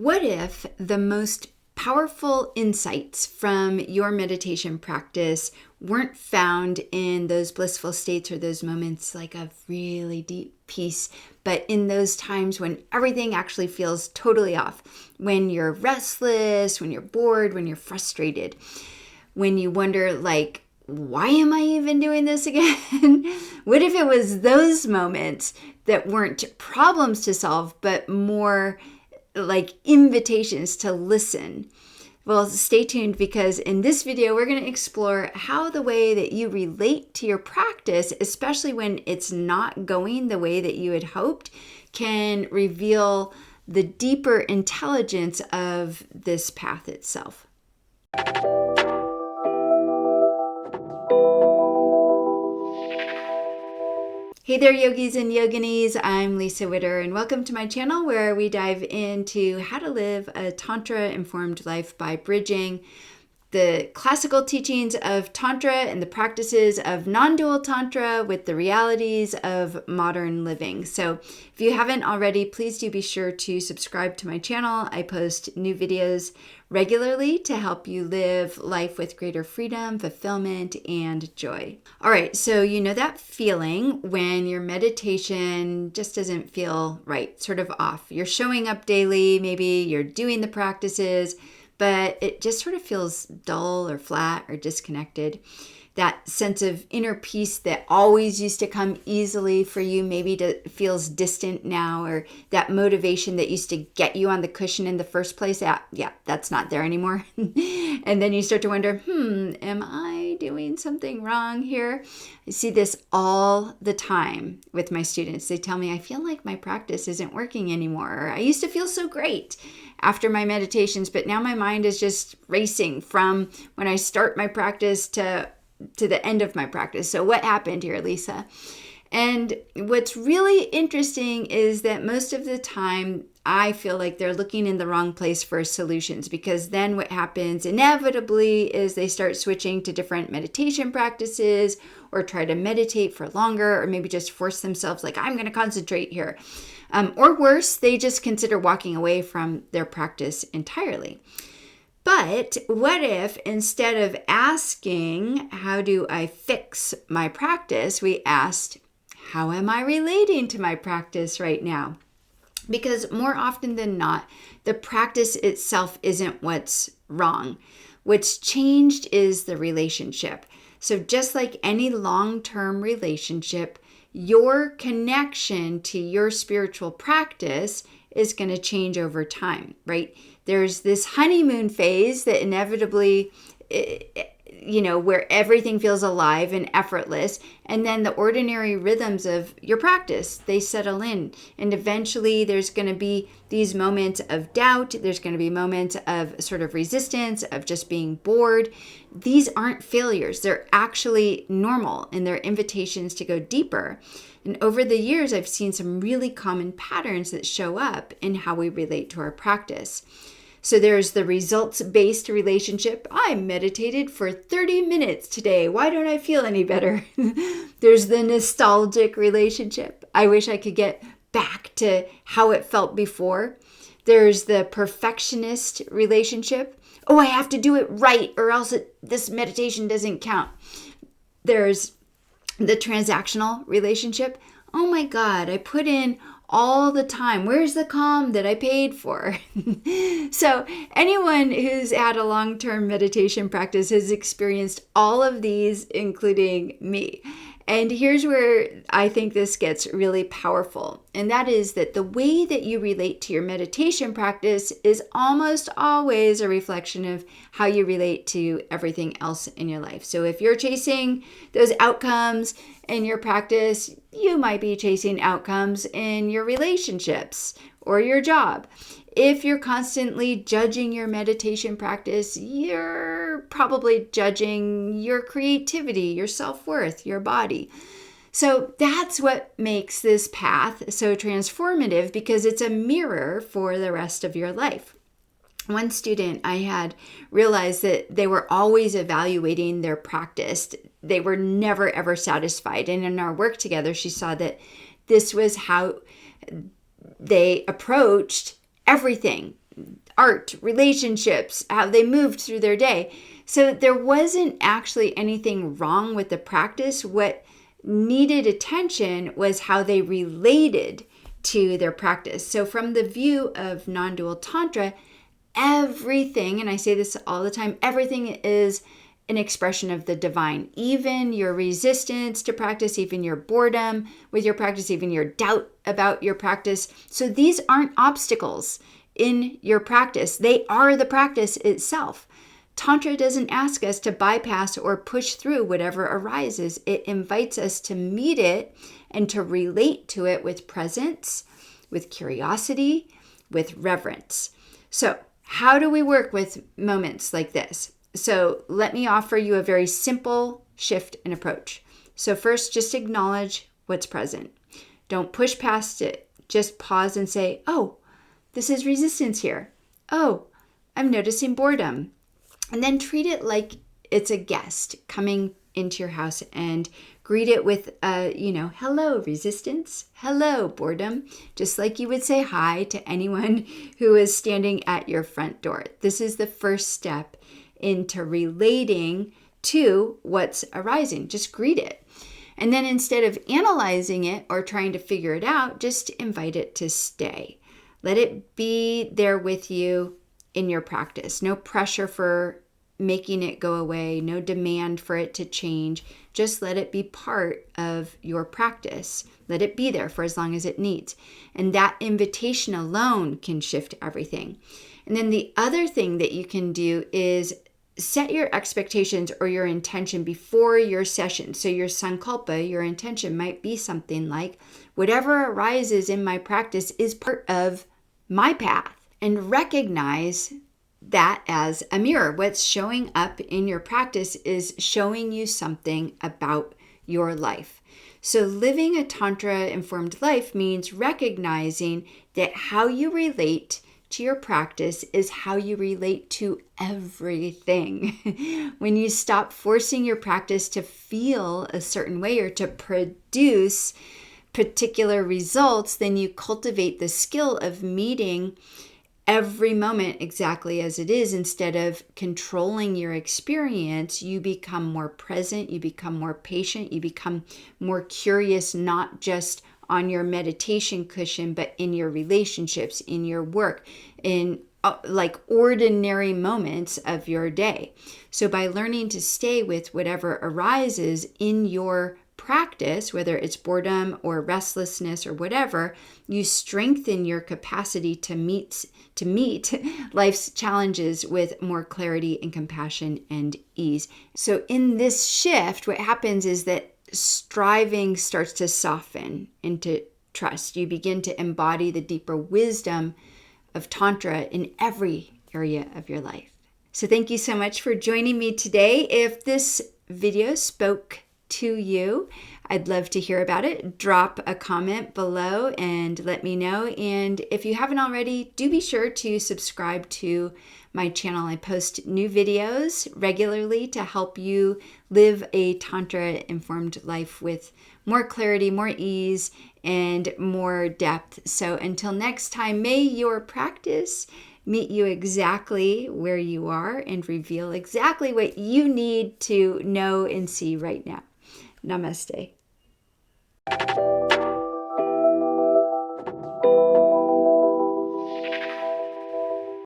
What if the most powerful insights from your meditation practice weren't found in those blissful states or those moments like of really deep peace, but in those times when everything actually feels totally off, when you're restless, when you're bored, when you're frustrated, when you wonder like, why am I even doing this again? What if it was those moments that weren't problems to solve, but more like invitations to listen? Well, stay tuned, because in this video, we're going to explore how the way that you relate to your practice, especially when it's not going the way that you had hoped, can reveal the deeper intelligence of this path itself. Hey there, yogis and yoginis. I'm Lisa Witter, and welcome to my channel where we dive into how to live a tantra-informed life by bridging the classical teachings of tantra and the practices of non-dual tantra with the realities of modern living. So if you haven't already, please do be sure to subscribe to my channel. I post new videos regularly to help you live life with greater freedom, fulfillment, and joy. All right, so you know that feeling when your meditation just doesn't feel right, sort of off. You're showing up daily, maybe you're doing the practices, but it just sort of feels dull or flat or disconnected. That sense of inner peace that always used to come easily for you maybe feels distant now, or that motivation that used to get you on the cushion in the first place, that's not there anymore. And then you start to wonder, am I doing something wrong here? I see this all the time with my students. They tell me, I feel like my practice isn't working anymore. Or, I used to feel so great after my meditations, but now my mind is just racing from when I start my practice to the end of my practice. So what happened here, Lisa? And what's really interesting is that most of the time, I feel like they're looking in the wrong place for solutions, because then what happens inevitably is they start switching to different meditation practices or try to meditate for longer, or maybe just force themselves like, I'm going to concentrate here. Or worse, they just consider walking away from their practice entirely. But what if instead of asking, how do I fix my practice, we asked, how am I relating to my practice right now? Because more often than not, the practice itself isn't what's wrong. What's changed is the relationship. So just like any long-term relationship, your connection to your spiritual practice is going to change over time, right? There's this honeymoon phase that inevitably, where everything feels alive and effortless. And then the ordinary rhythms of your practice, they settle in. And eventually there's going to be these moments of doubt. There's going to be moments of sort of resistance, of just being bored. These aren't failures. They're actually normal, and they're invitations to go deeper. And over the years, I've seen some really common patterns that show up in how we relate to our practice. So there's the results-based relationship. I meditated for 30 minutes today. Why don't I feel any better? There's the nostalgic relationship. I wish I could get back to how it felt before. There's the perfectionist relationship. Oh, I have to do it right or else this meditation doesn't count. There's the transactional relationship. Oh my God, I put in all the time. Where's the calm that I paid for? So anyone who's had a long-term meditation practice has experienced all of these, including me. And here's where I think this gets really powerful. And that is that the way that you relate to your meditation practice is almost always a reflection of how you relate to everything else in your life. So if you're chasing those outcomes in your practice, you might be chasing outcomes in your relationships or your job. If you're constantly judging your meditation practice, you're probably judging your creativity, your self-worth, your body. So that's what makes this path so transformative, because it's a mirror for the rest of your life. One student I had realized that they were always evaluating their practice. They were never, ever satisfied. And in our work together, she saw that this was how they approached everything. art, relationships, how they moved through their day. So there wasn't actually anything wrong with the practice. What needed attention was how they related to their practice. So from the view of non-dual tantra, everything, and I say this all the time, everything is an expression of the divine. Even your resistance to practice, even your boredom with your practice, even your doubt about your practice. So these aren't obstacles in your practice. They are the practice itself. Tantra doesn't ask us to bypass or push through whatever arises. It invites us to meet it and to relate to it with presence, with curiosity, with reverence. So how do we work with moments like this? So let me offer you a very simple shift in approach. So first, just acknowledge what's present. Don't push past it. Just pause and say, oh, this is resistance here. Oh, I'm noticing boredom. And then treat it like it's a guest coming into your house and greet it with, hello, resistance. Hello, boredom. Just like you would say hi to anyone who is standing at your front door. This is the first step into relating to what's arising. Just greet it. And then instead of analyzing it or trying to figure it out, just invite it to stay. Let it be there with you in your practice. No pressure for making it go away, no demand for it to change. Just let it be part of your practice. Let it be there for as long as it needs. And that invitation alone can shift everything. And then the other thing that you can do is set your expectations or your intention before your session. So your sankalpa, your intention might be something like, whatever arises in my practice is part of my path. And recognize that as a mirror. What's showing up in your practice is showing you something about your life. So living a Tantra-informed life means recognizing that how you relate to your practice is how you relate to everything. When you stop forcing your practice to feel a certain way or to produce particular results, then you cultivate the skill of meeting every moment exactly as it is. Instead of controlling your experience, you become more present, you become more patient, you become more curious, not just on your meditation cushion, but in your relationships, in your work, in like ordinary moments of your day. So by learning to stay with whatever arises in your practice, whether it's boredom or restlessness or whatever, you strengthen your capacity to meet life's challenges with more clarity and compassion and ease. So in this shift, what happens is that striving starts to soften into trust. You begin to embody the deeper wisdom of Tantra in every area of your life. So thank you so much for joining me today. If this video spoke to you, I'd love to hear about it. Drop a comment below and let me know. And if you haven't already, do be sure to subscribe to my channel. I post new videos regularly to help you live a Tantra-informed life with more clarity, more ease, and more depth. So until next time, may your practice meet you exactly where you are and reveal exactly what you need to know and see right now. Namaste.